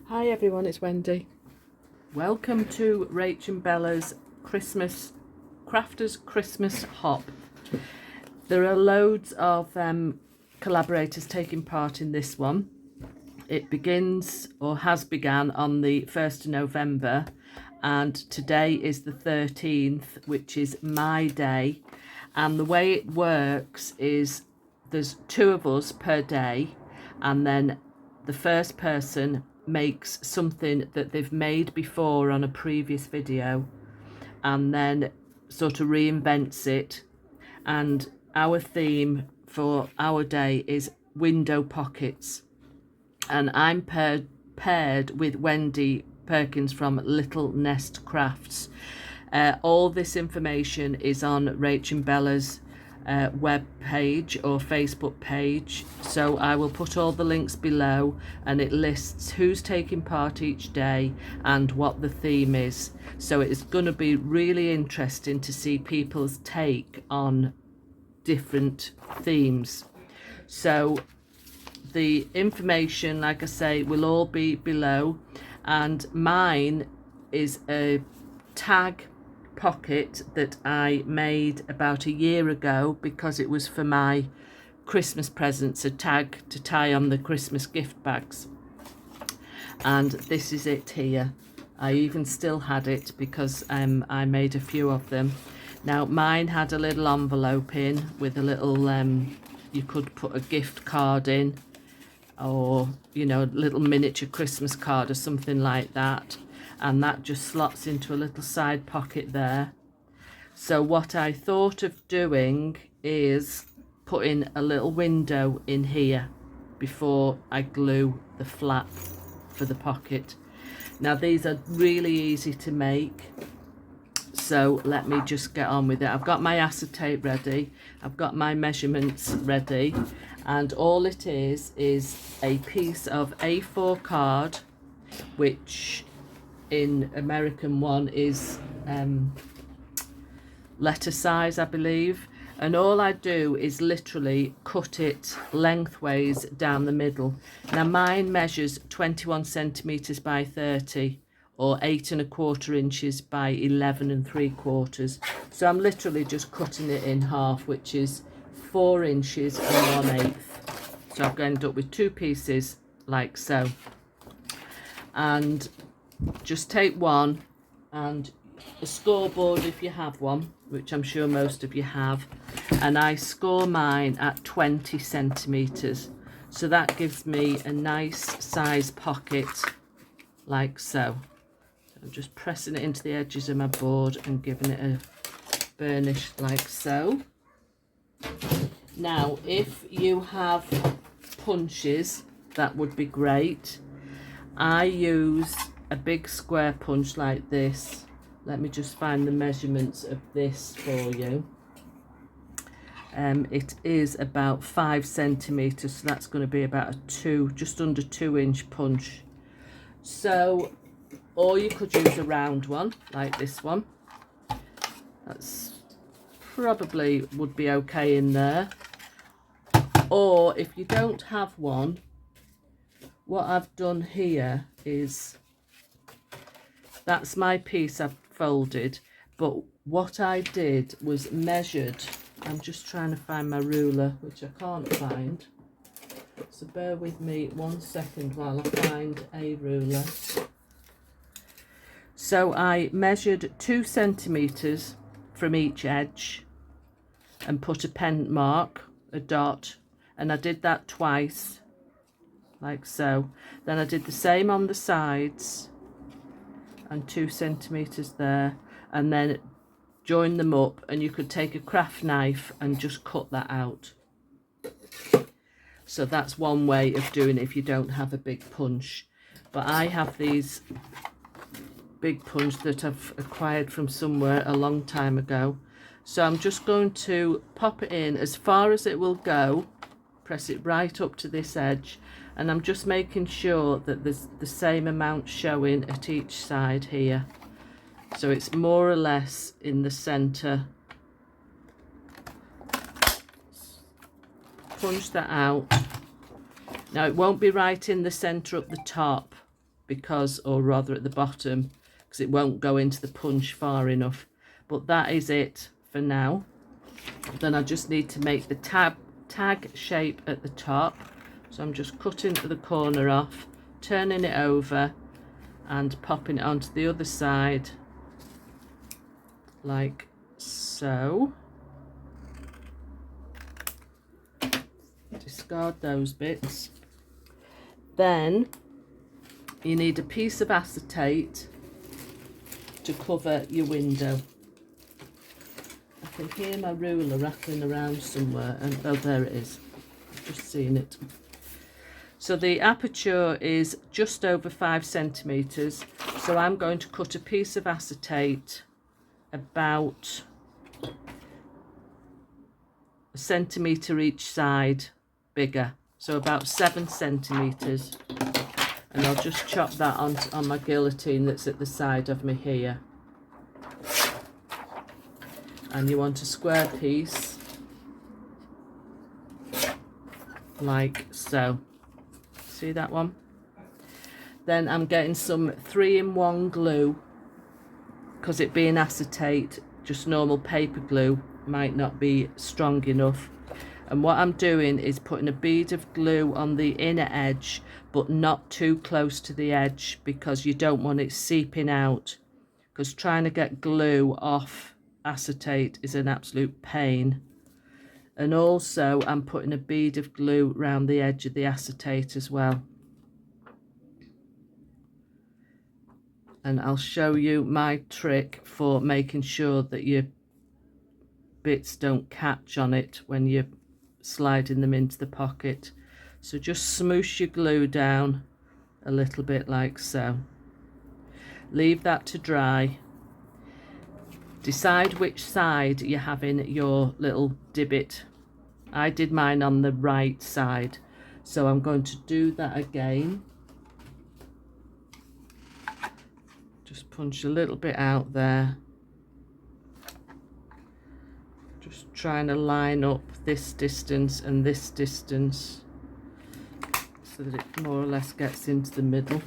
Hi everyone, it's Wendy. Welcome to Rach and Bella's Crafters Christmas Hop. There are loads of collaborators taking part in this one. It begins or has begun on the 1st of November and today is the 13th, which is my day. And the way it works is there's 2 of us per day, and then the first person makes something that they've made before on a previous video and then sort of reinvents it. And our theme for our day is window pockets, and I'm paired with Wendy Perkins from Little Nest Crafts. All this information is on Rach and Bella's web page or Facebook page, so I will put all the links below, and it lists who's taking part each day and what the theme is. So it's going to be really interesting to see people's take on different themes. So the information, like I say, will all be below, and mine is a tag pocket that I made about a year ago because it was for my Christmas presents, a tag to tie on the Christmas gift bags. And this is it here. I even still had it because I made a few of them. Now mine had a little envelope in with a little you could put a gift card in, or you know, a little miniature Christmas card or something like that, and that just slots into a little side pocket there. So what I thought of doing is putting a little window in here before I glue the flap for the pocket. Now these are really easy to make, so let me just get on with it. I've got my acetate ready, I've got my measurements ready, and all it is a piece of A4 card, which in American one is letter size, I believe, and all I do is literally cut it lengthways down the middle. Now mine measures 21 centimeters by 30, or 8 1/4 inches by 11 3/4. So I'm literally just cutting it in half, which is 4 inches and 1/8. So I've ended up with 2 pieces like so. And just take one, and a scoreboard if you have one, which I'm sure most of you have, and I score mine at 20 centimeters, so that gives me a nice size pocket like so. I'm just pressing it into the edges of my board and giving it a burnish like so. Now if you have punches, that would be great. I use a big square punch like this. Let me just find the measurements of this for you. It is about 5 centimeters, so that's going to be about a just under 2-inch punch. So, or you could use a round one like this one. That's probably would be okay in there. Or if you don't have one, what I've done here is, that's my piece I've folded, but what I did was measured. I'm just trying to find my ruler, which I can't find, so bear with me 1 second while I find a ruler. So I measured 2 centimeters from each edge and put a pen mark, a dot, and I did that twice like so. Then I did the same on the sides and 2 centimeters there, and then join them up, and you could take a craft knife and just cut that out. So that's one way of doing it if you don't have a big punch, but I have these big punch that I've acquired from somewhere a long time ago. So I'm just going to pop it in as far as it will go, press it right up to this edge, and I'm just making sure that there's the same amount showing at each side here, so it's more or less in the center. Punch that out. Now it won't be right in the center up the top, because, or rather at the bottom, because it won't go into the punch far enough. But that is it for now. Then I just need to make the tag shape at the top. So I'm just cutting the corner off, turning it over and popping it onto the other side like so. Discard those bits. Then you need a piece of acetate to cover your window. I can hear my ruler rattling around somewhere, and oh, there it is. I've just seen it. So the aperture is just over 5 centimetres. So I'm going to cut a piece of acetate about 1 centimetre each side bigger. So about 7 centimetres. And I'll just chop that on my guillotine that's at the side of me here. And you want a square piece like so. See that one? Then I'm getting some 3-in-1 glue, because it being acetate, just normal paper glue might not be strong enough. And what I'm doing is putting a bead of glue on the inner edge, but not too close to the edge, because you don't want it seeping out, because trying to get glue off acetate is an absolute pain. And also I'm putting a bead of glue around the edge of the acetate as well. And I'll show you my trick for making sure that your bits don't catch on it when you're sliding them into the pocket. So just smoosh your glue down a little bit like so. Leave that to dry. Decide which side you're having your little divot. I did mine on the right side, so I'm going to do that again. Just punch a little bit out there. Just trying to line up this distance and this distance so that it more or less gets into the middle.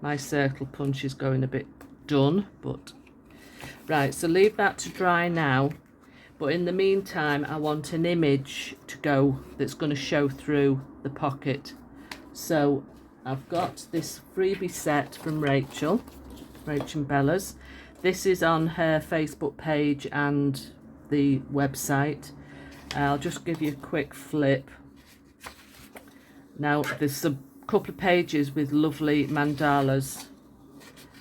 My circle punch is going a bit done, but right, so leave that to dry now. But in the meantime, I want an image to go that's going to show through the pocket. So I've got this freebie set from Rachel and Bella's. This is on her Facebook page and the website. I'll just give you a quick flip. Now there's a couple of pages with lovely mandalas,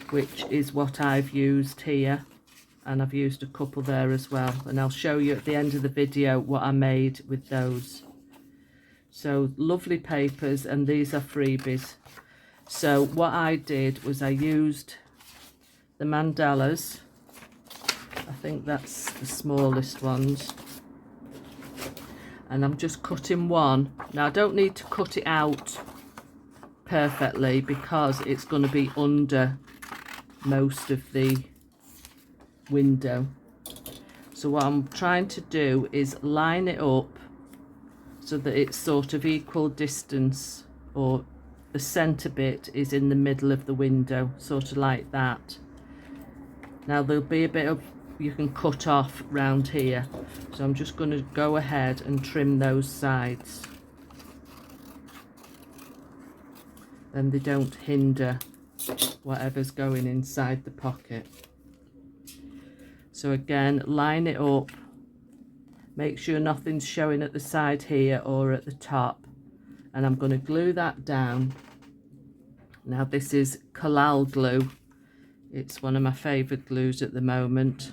which is what I've used here. And I've used a couple there as well, and I'll show you at the end of the video what I made with those. So lovely papers, and these are freebies. So what I did was I used the mandalas. I think that's the smallest ones, and I'm just cutting one. Now I don't need to cut it out perfectly because it's going to be under most of the window. So what I'm trying to do is line it up so that it's sort of equal distance, or the center bit is in the middle of the window, sort of like that. Now there'll be a bit of, you can cut off round here, so I'm just going to go ahead and trim those sides, then they don't hinder whatever's going inside the pocket. So again, line it up, make sure nothing's showing at the side here or at the top, and I'm going to glue that down. Now this is Collal glue, it's one of my favourite glues at the moment,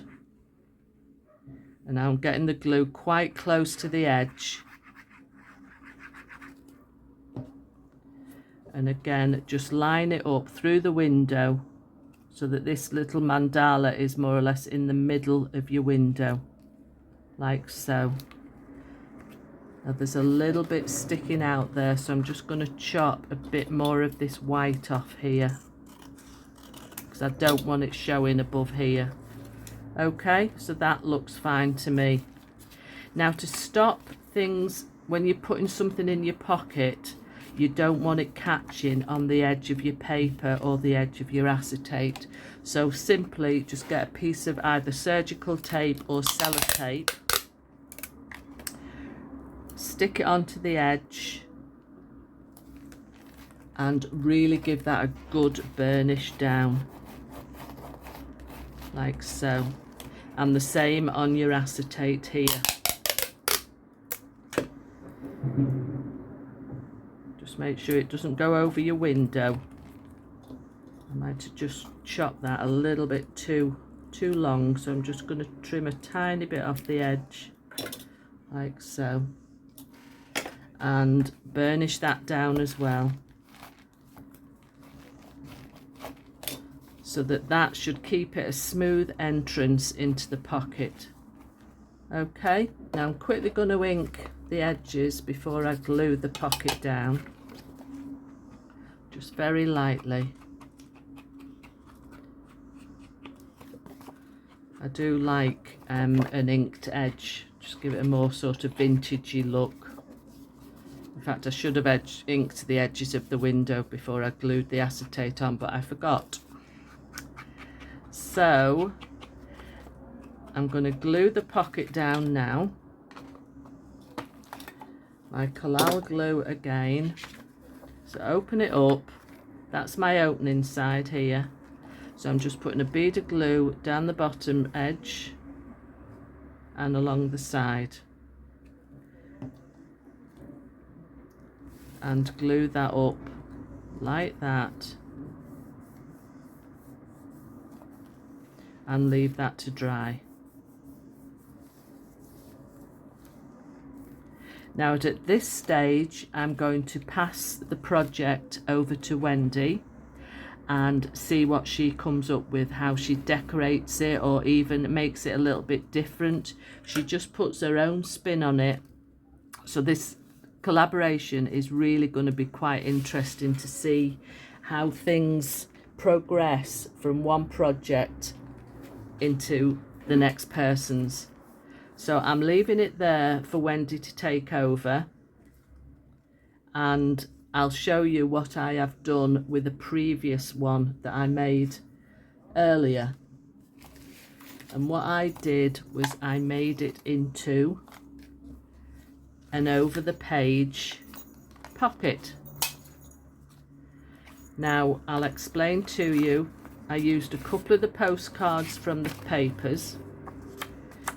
and I'm getting the glue quite close to the edge, and again just line it up through the window so that this little mandala is more or less in the middle of your window, like so. Now there's a little bit sticking out there, so I'm just going to chop a bit more of this white off here, because I don't want it showing above here. Okay, so that looks fine to me. Now to stop things when you're putting something in your pocket, you don't want it catching on the edge of your paper or the edge of your acetate. So simply just get a piece of either surgical tape or sellotape, stick it onto the edge, and really give that a good burnish down, like so. And the same on your acetate here. Just make sure it doesn't go over your window. I might have just chopped that a little bit too long, so I'm just going to trim a tiny bit off the edge, like so, and burnish that down as well, so that should keep it a smooth entrance into the pocket. Okay, now I'm quickly going to ink the edges before I glue the pocket down, just very lightly. I do like an inked edge, just give it a more sort of vintagey look. In fact, I should have inked the edges of the window before I glued the acetate on, but I forgot. So I'm going to glue the pocket down now. My collal glue again. So open it up. That's my opening side here. So I'm just putting a bead of glue down the bottom edge and along the side, and glue that up like that, and leave that to dry. Now at this stage I'm going to pass the project over to Wendy and see what she comes up with, how she decorates it or even makes it a little bit different. She just puts her own spin on it. So this collaboration is really going to be quite interesting to see how things progress from one project into the next person's. So I'm leaving it there for Wendy to take over, and I'll show you what I have done with a previous one that I made earlier. And what I did was I made it into an over the page pocket. Now I'll explain to you. I used a couple of the postcards from the papers.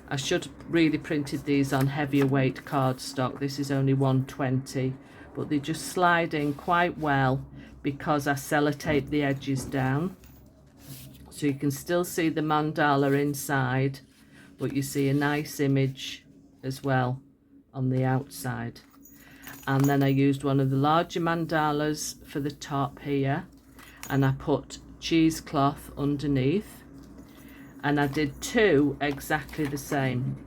I should have really printed these on heavier weight cardstock. This is only 120, but they just slide in quite well because I sellotape the edges down. So you can still see the mandala inside, but you see a nice image as well on the outside. And then I used one of the larger mandalas for the top here, and I put cheesecloth underneath, and I did two exactly the same.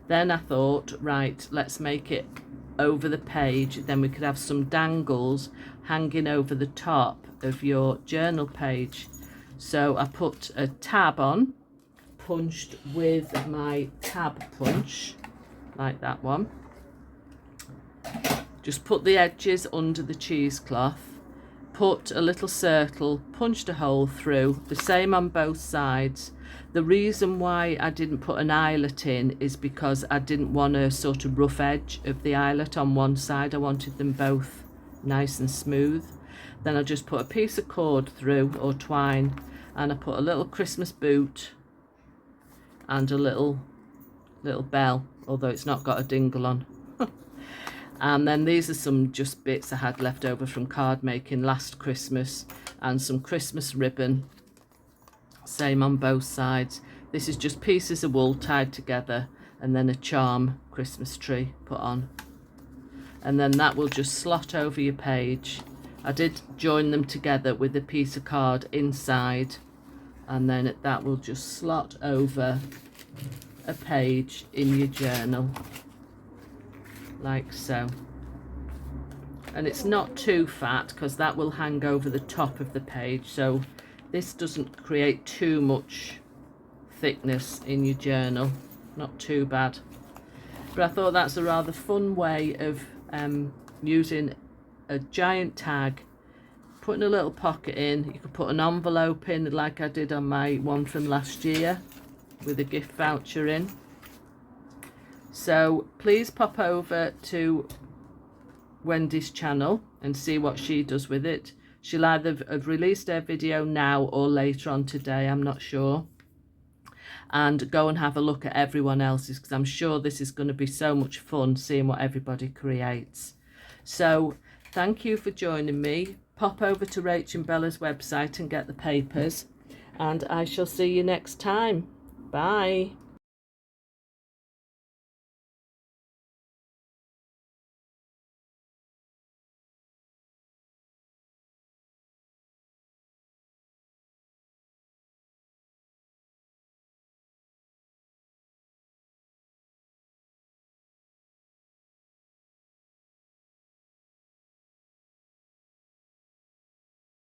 Then I thought, right, let's make it over the page, then we could have some dangles hanging over the top of your journal page. So I put a tab on, punched with my tab punch, like that one. Just put the edges under the cheesecloth, put a little circle, punched a hole through, the same on both sides. The reason why I didn't put an eyelet in is because I didn't want a sort of rough edge of the eyelet on one side. I wanted them both nice and smooth. Then I just put a piece of cord through, or twine, and I put a little Christmas boot and a little bell, although it's not got a dingle on. And then these are some just bits I had left over from card making last Christmas, and some Christmas ribbon, same on both sides. This is just pieces of wool tied together, and then a charm Christmas tree put on. And then that will just slot over your page. I did join them together with a piece of card inside, and then that will just slot over a page in your journal, like so. And it's not too fat because that will hang over the top of the page, so this doesn't create too much thickness in your journal, not too bad. But I thought that's a rather fun way of using a giant tag, putting a little pocket in. You could put an envelope in like I did on my one from last year with a gift voucher in. So please pop over to Wendy's channel and see what she does with it. She'll either have released her video now or later on today, I'm not sure. And go and have a look at everyone else's, because I'm sure this is going to be so much fun seeing what everybody creates. So thank you for joining me. Pop over to Rach and Bella's website and get the papers, and I shall see you next time. Bye.